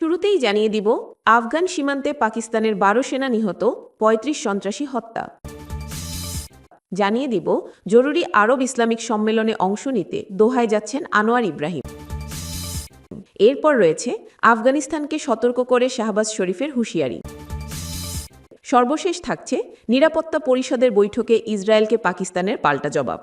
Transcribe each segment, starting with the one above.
শুরুতেই জানিয়ে দিব, আফগান সীমান্তে পাকিস্তানের 12 সেনা নিহত, 35 সন্ত্রাসী হত্যা। জানিয়ে দিব, জরুরি আরব ইসলামিক সম্মেলনে অংশ নিতে দোহায় যাচ্ছেন আনোয়ার ইব্রাহিম। এরপর রয়েছে আফগানিস্তানকে সতর্ক করে শাহবাজ শরীফের হুঁশিয়ারি। সর্বশেষ থাকছে নিরাপত্তা পরিষদের বৈঠকে ইসরায়েলকে পাকিস্তানের পাল্টা জবাব।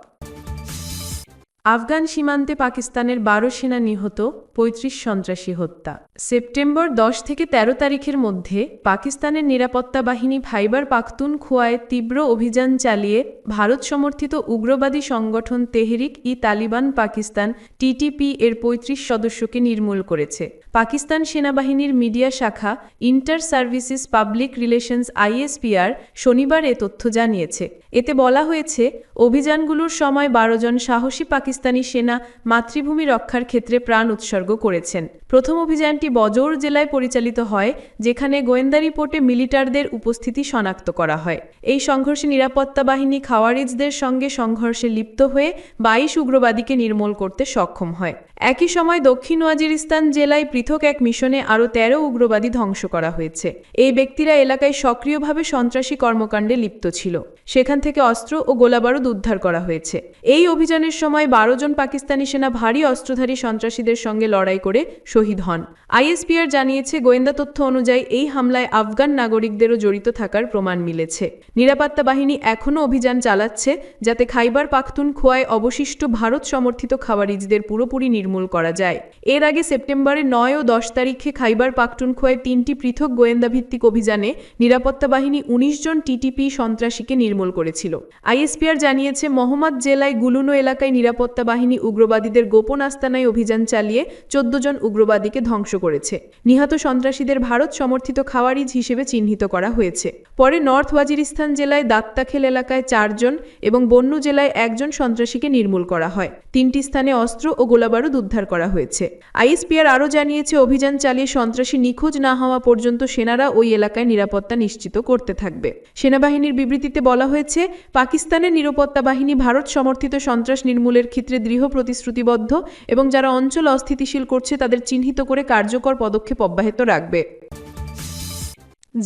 আফগান সীমান্তে পাকিস্তানের 12 সেনা নিহত, 35 সন্ত্রাসী হত্যা। সেপ্টেম্বর 10 থেকে 13 তারিখের মধ্যে পাকিস্তানের নিরাপত্তা বাহিনী খাইবার পাখতুনখোয়ায় তীব্র অভিযান চালিয়ে ভারত সমর্থিত উগ্রবাদী সংগঠন তেহরিক-ই-তালিবান পাকিস্তান (টিটিপি) এর 35 সদস্যকে নির্মূল করেছে। পাকিস্তান সেনাবাহিনীর মিডিয়া শাখা inter services public relations (ISPR) শনিবার এ তথ্য জানিয়েছে। এতে বলা হয়েছে, অভিযানগুলোর সময় 12 জন সাহসী পাকিস্তানি সেনা মাতৃভূমি রক্ষার ক্ষেত্রে প্রাণ উৎসর্গ করেছেন। প্রথম অভিযানটি বজৌর জেলায় পরিচালিত হয়, যেখানে গোয়েন্দা রিপোর্টে মিলিটারদের উপস্থিতি শনাক্ত করা হয়। এই সংঘর্ষে নিরাপত্তা বাহিনী খাওয়ারিজদের সঙ্গে সংঘর্ষে লিপ্ত হয়ে 22 উগ্রবাদীকে নির্মূল করতে সক্ষম হয়। একই সময় দক্ষিণ ওয়াজিরিস্তান জেলায় পৃথক এক মিশনে আরও 13 উগ্রবাদী ধ্বংস করা হয়েছে। এই ব্যক্তিরা এলাকায় সক্রিয়ভাবে সন্ত্রাসী কর্মকাণ্ডে লিপ্ত ছিল। সেখান থেকে অস্ত্র ও গোলাবারুদ উদ্ধার করা হয়েছে। এই অভিযানের সময় 12 জন পাকিস্তানি সেনা ভারী অস্ত্রধারী সন্ত্রাসীদের সঙ্গে লড়াই করে শহীদ হন। ISPR জানিয়েছে, গোয়েন্দা তথ্য অনুযায়ী এই হামলায় আফগান নাগরিকদেরও জড়িত থাকার প্রমাণ মিলেছে। নিরাপত্তা বাহিনী এখনও অভিযান চালাচ্ছে, যাতে খাইবার পাখতুনখোয়ায় অবশিষ্ট ভারত সমর্থিত খাওয়ারিজদের পুরোপুরি নির্মূল করা যায়। এর আগে সেপ্টেম্বরের 9 ও 10 তারিখে খাইবার পাখতুনখোয়ায় 3টি পৃথক গোয়েন্দাভিত্তিক অভিযানে নিরাপত্তা বাহিনী 19 জন টিটিপি সন্ত্রাসীকে নির্মূল করেছিল। ISPR জানিয়েছে, মহম্মদ জেলায় গুলুনো এলাকায় নিরাপত্তা বাহিনী উগ্রবাদীদের গোপন আস্তানায় অভিযান চালিয়ে 14 জন উগ্রবাদীকে ধ্বংস করেছে। নিহত সন্ত্রাসীদের ভারত সমর্থিত খাওয়ারিজ হিসেবে চিহ্নিত করা হয়েছে। পরে নর্থ ওয়াজিরিস্তান জেলায় দাত্তাখেল এলাকায় 4 জন এবং বন্নু জেলায় 1 জন সন্ত্রাসীকে নির্মূল করা হয়। 3টি স্থানে অস্ত্র ও গোলাবারুদ উদ্ধার করা হয়েছে। ISPR আরও জানিয়েছে, অভিযান চালিয়ে সন্ত্রাসী নিখোঁজ না হওয়া পর্যন্ত সেনারা ওই এলাকায় নিরাপত্তা নিশ্চিত করতে থাকবে। সেনাবাহিনীর বিবৃতিতে বলা হয়েছে, পাকিস্তানের নিরাপত্তা বাহিনী ভারত সমর্থিত সন্ত্রাস নির্মূলের ক্ষেত্রে দৃঢ় প্রতিশ্রুতিবদ্ধ এবং যারা অঞ্চল অস্থিতিশীল করছে তাদের চিহ্নিত করে কার্যকর পদক্ষেপ অব্যাহত রাখবে।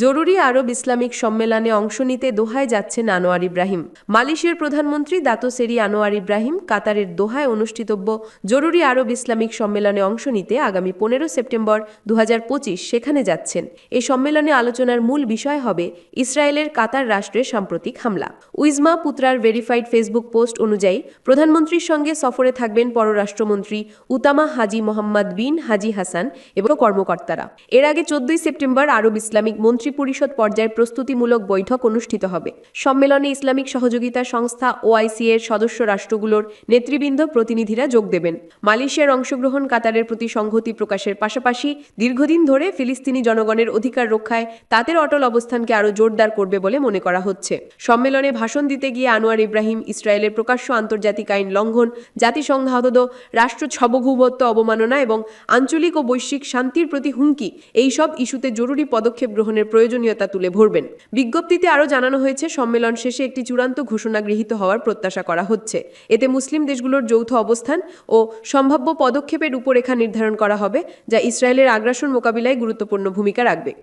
জরুরি আরব ইসলামিক সম্মেলনে অংশ নিতে দোহায় যাচ্ছেন আনোয়ার ইব্রাহিম। মালয়েশিয়ার প্রধানমন্ত্রী দাতো সেরি আনোয়ার ইব্রাহিম কাতারের দোহায় অনুষ্ঠিতব্য জরুরি আরব ইসলামিক সম্মেলনে অংশ নিতে আগামী 15 সেপ্টেম্বর 2025 সেখানে যাচ্ছেন। এই সম্মেলনে আলোচনার মূল বিষয় হবে ইসরায়েলের কাতার রাষ্ট্রের সাম্প্রতিক হামলা। উইজমা পুত্রার ভেরিফাইড ফেসবুক পোস্ট অনুযায়ী প্রধানমন্ত্রীর সঙ্গে সফরে থাকবেন পররাষ্ট্রমন্ত্রী উতামা হাজি মোহাম্মদ বিন হাজি হাসান এবং কর্মকর্তারা। এর আগে 14 সেপ্টেম্বর আরব ইসলামিক মন্ত্রিপরিষদ পর্যায়ের প্রস্তুতিমূলক বৈঠক অনুষ্ঠিত হবে। সম্মেলনে ইসলামিক সহযোগিতা সংস্থা OIC এর সদস্য রাষ্ট্রগুলোর নেতৃবৃন্দ প্রতিনিধিরা যোগ দেবেন। মালয়েশিয়ার অংশগ্রহণ কাতারের প্রতি সংহতি প্রকাশের পাশাপাশি দীর্ঘদিন ধরে ফিলিস্তিনি জনগণের অধিকার রক্ষায় তাদের অটল অবস্থানকে আরও জোরদার করবে বলে মনে করা হচ্ছে। সম্মেলনে ভাষণ দিতে গিয়ে আনোয়ার ইব্রাহিম ইসরায়েলের প্রকাশ্য আন্তর্জাতিক আইন লঙ্ঘন, জাতিসংঘ আহত রাষ্ট্র সার্বভৌমত্ব অবমাননা এবং আঞ্চলিক ও বৈশ্বিক শান্তির প্রতি হুমকি, এইসব ইস্যুতে জরুরি পদক্ষেপ গ্রহণের প্রয়োজনীয়তা তুলে ধরবেন। বিজ্ঞপ্তিতে আরও জানানো হয়েছে, সম্মেলন শেষে একটি চূড়ান্ত ঘোষণা গৃহীত হওয়ার প্রত্যাশা করা হচ্ছে। এতে মুসলিম দেশগুলোর যৌথ অবস্থান ও সম্ভাব্য পদক্ষেপের রূপরেখা নির্ধারণ করা হবে, যা ইসরায়েলের আগ্রাসন মোকাবিলায় গুরুত্বপূর্ণ ভূমিকা রাখবে।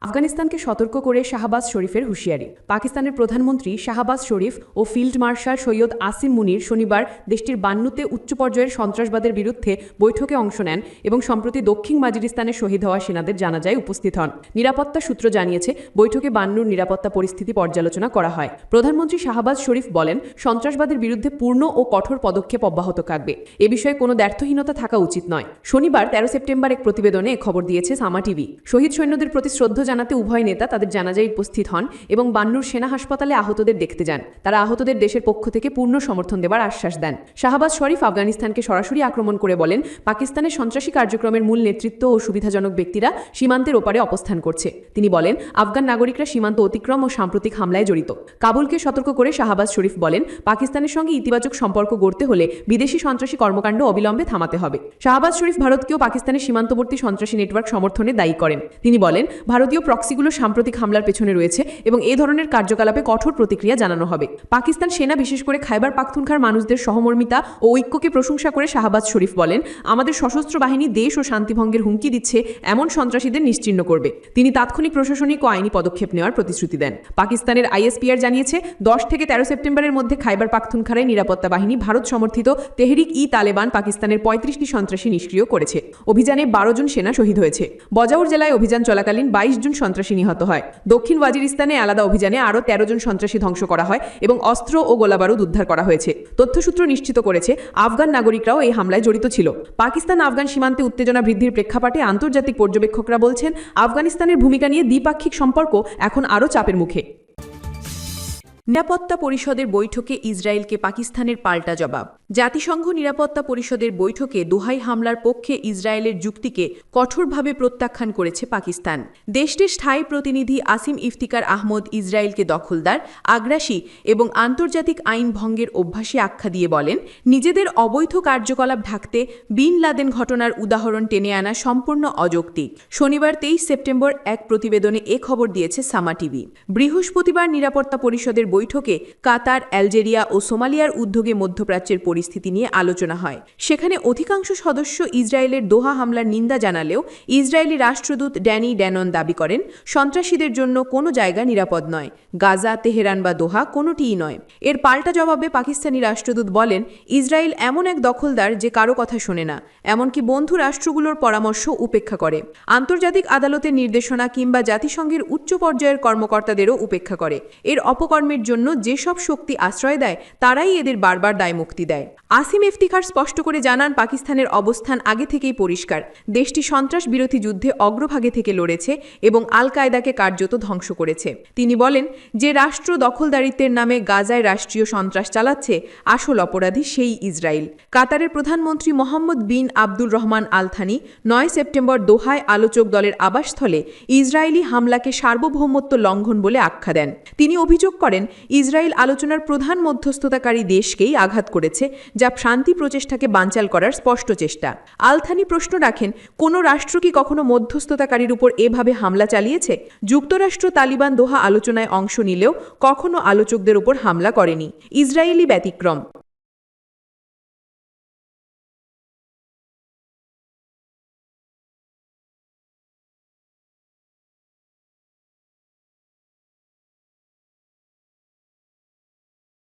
আফগানিস্তানকে সতর্ক করে শাহবাজ শরীফের হুঁশিয়ারি। পাকিস্তানের প্রধানমন্ত্রী শাহবাজ শরীফ ও ফিল্ড মার্শাল সৈয়দ আসিম মুনির শনিবার দেশটির বান্নুতে উচ্চ পর্যায়ের সন্ত্রাসবাদের বিরুদ্ধে বৈঠকে অংশ নেন এবং সম্প্রতি দক্ষিণ ওয়াজিরিস্তানে শহীদ হওয়া সেনাদের জানাজায় উপস্থিত হন। নিরাপত্তা সূত্র জানিয়েছে, বৈঠকে বান্নুর নিরাপত্তা পরিস্থিতি পর্যালোচনা করা হয়। প্রধানমন্ত্রী শাহবাজ শরীফ বলেন, সন্ত্রাসবাদের বিরুদ্ধে পূর্ণ ও কঠোর পদক্ষেপ অব্যাহত থাকবে। এ বিষয়ে কোনো দ্ব্যর্থহীনতা থাকা উচিত নয়। শনিবার 13 সেপ্টেম্বর এক প্রতিবেদনে খবর দিয়েছে সামা টিভি। শহীদ সৈন্যদের প্রতি শ্রদ্ধা জানাতে উভয় নেতা তাদের জানাজায় উপস্থিত হন এবং বান্নুর সেনা হাসপাতালে আহতদের দেখতে যান। তারা আহতদের দেশের পক্ষ থেকে পূর্ণ সমর্থন দেওয়ার আশ্বাস দেন। শাহবাজ শরীফ আফগানিস্তানকে সরাসরি আক্রমণ করে বলেন, পাকিস্তানের সন্ত্রাসী কার্যক্রমের মূল নেতৃত্ব ও সুবিধাজনক ব্যক্তিরা সীমান্তের ওপারে অবস্থান করছে। তিনি বলেন, আফগান নাগরিকরা সীমান্ত অতিক্রম ও সাম্প্রতিক হামলায় জড়িত। কাবুলকে সতর্ক করে শাহবাজ শরীফ বলেন, পাকিস্তানের সঙ্গে ইতিবাচক সম্পর্ক গড়তে হলে বিদেশি সন্ত্রাসী কর্মকাণ্ড অবিলম্বে থামাতে হবে। শাহবাজ শরীফ ভারতকেও পাকিস্তানের সীমান্তবর্তী সন্ত্রাসী নেটওয়ার্ক সমর্থনে দায়ী করেন। তিনি বলেন, ভারতীয় যদিও প্রক্সিগুলো সাম্প্রতিক হামলার পেছনে রয়েছে এবং এ ধরনের কার্যকলাপে কঠোর প্রতিক্রিয়া জানানো হবে। পাকিস্তান সেনা বিশেষ করে খাইবার পাখতুনখার মানুষদের সহমর্মিতা ও ঐক্যকে প্রশংসা করে শাহবাজ শরীফ বলেন, আমাদের সশস্ত্র বাহিনী দেশ ও শান্তিভঙ্গের হুমকি দিচ্ছে এমন সন্ত্রাসীদের নিশ্চিহ্ন করবে। তিনি তাৎক্ষণিক প্রশাসনিক ও আইনি পদক্ষেপ নেওয়ার প্রতিশ্রুতি দেন। পাকিস্তানের ISPR জানিয়েছে 10 থেকে 13 সেপ্টেম্বরের মধ্যে খাইবার পাখতুনখারায় নিরাপত্তা বাহিনী ভারত সমর্থিত তেহরিক-ই-তালেবান পাকিস্তানের 35টি সন্ত্রাসী নিষ্ক্রিয় করেছে। অভিযানে 12 জন সেনা শহীদ হয়েছে। বজাউর জেলায় অভিযান চলাকালীন 22 জন সন্ত্রাসী নিহত হয়। দক্ষিণ ওয়াজিরিস্তানে আলাদা অভিযানে আরও 13 জন সন্ত্রাসী ধ্বংস করা হয় এবং অস্ত্র ও গোলাবারুদ উদ্ধার করা হয়েছে। তথ্যসূত্র নিশ্চিত করেছে আফগান নাগরিকরাও এই হামলায় জড়িত ছিল। পাকিস্তান আফগান সীমান্তে উত্তেজনা বৃদ্ধির প্রেক্ষাপটে আন্তর্জাতিক পর্যবেক্ষকরা বলছেন, আফগানিস্তানের ভূমিকা নিয়ে দ্বিপাক্ষিক সম্পর্ক এখন আরও চাপের মুখে। নিরাপত্তা পরিষদের বৈঠকে ইসরায়েলকে পাকিস্তানের পাল্টা জবাব। জাতিসংঘ নিরাপত্তা পরিষদের বৈঠকে দোহাই হামলার পক্ষে ইসরায়েলের যুক্তিকে কঠোরভাবে প্রত্যাখ্যান করেছে পাকিস্তান। দেশটির স্থায়ী প্রতিনিধি আসিম ইফতিকার আহমদ ইসরায়েলকে দখলদার, আগ্রাসী এবং আন্তর্জাতিক আইন ভঙ্গের অভ্যাসী আখ্যা দিয়ে বলেন, নিজেদের অবৈধ কার্যকলাপ ঢাকতে বিন লাদেন ঘটনার উদাহরণ টেনে আনা সম্পূর্ণ অযৌক্তিক। শনিবার 23 সেপ্টেম্বর এক প্রতিবেদনে এ খবর দিয়েছে সামা টিভি। বৃহস্পতিবার নিরাপত্তা পরিষদের বৈঠকে কাতার, আলজেরিয়া ও সোমালিয়ার উদ্যোগে মধ্যপ্রাচ্যের পরিস্থিতি নিয়ে আলোচনা হয়। সেখানে অধিকাংশ সদস্য ইসরায়েলের দোহা হামলার নিন্দা জানালেও ইসরায়েলি রাষ্ট্রদূত ড্যানি ড্যানন দাবি করেন, সন্ত্রাসীদের জন্য কোনো জায়গা নিরাপদ নয়। গাজা, তেহরান বা দোহা কোনোটিই নয়। এর পাল্টা জবাবে পাকিস্তানি রাষ্ট্রদূত বলেন, ইসরায়েল এমন এক দখলদার যে কারো কথা শোনে না, এমনকি বন্ধু রাষ্ট্রগুলোর পরামর্শ উপেক্ষা করে। আন্তর্জাতিক আদালতের নির্দেশনা কিংবা জাতিসংঘের উচ্চ পর্যায়ের কর্মকর্তাদেরও উপেক্ষা করে। এর অপকর্মের জন্য যেসব শক্তি আশ্রয় দেয় তারাই এদের বারবার দায়মুক্তি দেয়। আসিম ইফতিখার স্পষ্ট করে জানান, পাকিস্তানের অবস্থান আগে থেকেই পরিষ্কার। দেশটি সন্ত্রাস বিরোধী যুদ্ধে অগ্রভাগে থেকে লড়েছে এবং আল কায়দাকে কার্যত ধ্বংস করেছে। তিনি বলেন, যে রাষ্ট্র দখলদারিত্বের নামে গাজায় রাষ্ট্রীয় সন্ত্রাস চালাচ্ছে, আসল অপরাধী সেই ইসরায়েল। কাতারের প্রধানমন্ত্রী Mohammed bin Abdul Rahman Al Thani 9 September দোহায় আলোচক দলের আবাসস্থলে ইসরায়েলি হামলাকে সার্বভৌমত্ব লঙ্ঘন বলে আখ্যা দেন। তিনি অভিযোগ করেন, ইসরায়েল আলোচনার প্রধান মধ্যস্থতাকারী দেশকেই আঘাত করেছে, যা শান্তি প্রচেষ্টাকে বানচাল করার স্পষ্ট চেষ্টা। আল থানি প্রশ্ন রাখেন, কোনো রাষ্ট্র কি কখনো মধ্যস্থতাকারীর উপর এভাবে হামলা চালিয়েছে? যুক্তরাষ্ট্র তালিবান দোহা আলোচনায় অংশ নিলেও কখনো আলোচকদের উপর হামলা করেনি। ইসরায়েলি ব্যতিক্রম।